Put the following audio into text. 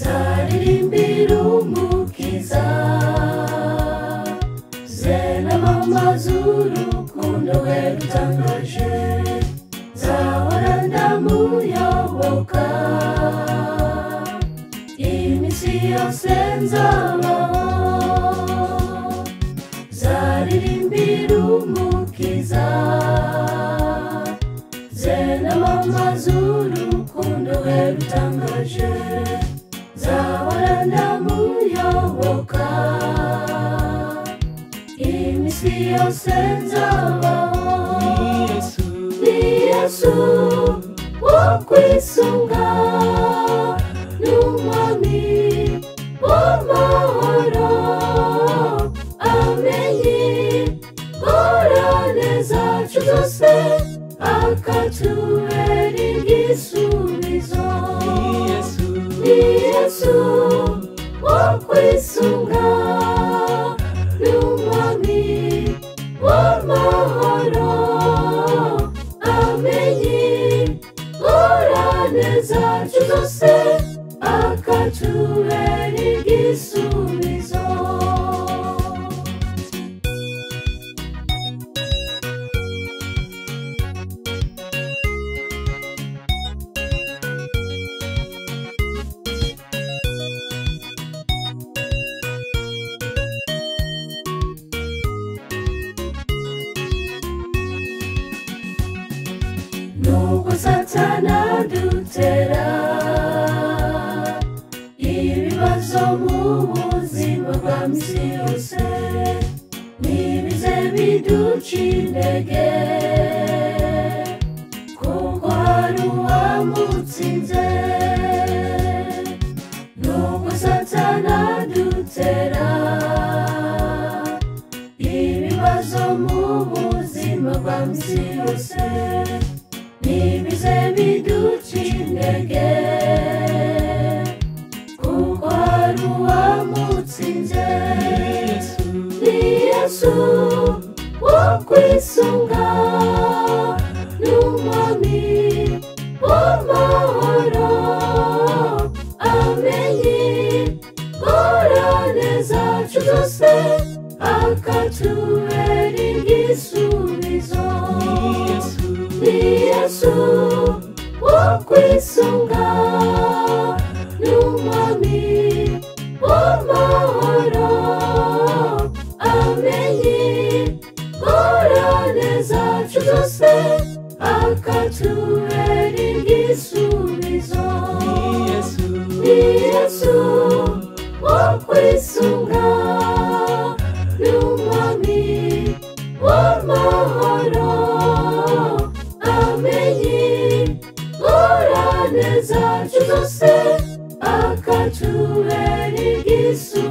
Zaririmbira umukiza zena mamazuru kundo we rutangaje zahora ndamuyoboka iminsi yose nzabaho zaririmbira umukiza zena mamazuru kundo we rutangaje zahora ndamuyoboka iminsi yose nzabaho ni Yesu wo kwisunga n'umwami w'amahoro amenye ingorane zacu zose akatubera igisubizo ni Yesu wo kwisunga n'umwami w'amahoro amenye ingorane zacu zose akatubera igisubizo nubwo Satana dutera ibibazo mu buzima bwa misi yose ntibize biduca intege kuko hari uwamutsinze nubwo Satana dutera ibibazo mu buzima bwa misi yose ntibize biduca intege kuko hari uwamutsinze ni Yesu wo kwisunga n'umwami w'amahoro amenye ingorane zacu zose akatubera igisubizo ni Yesu wo kwisunga n'umwami w'amahoro amenye ingorane zacu zose akatubera igisubizo ni Yesu wo kwisunga n'umwami w'amahoro amenye ingorane zacu zose akatubera igisubizo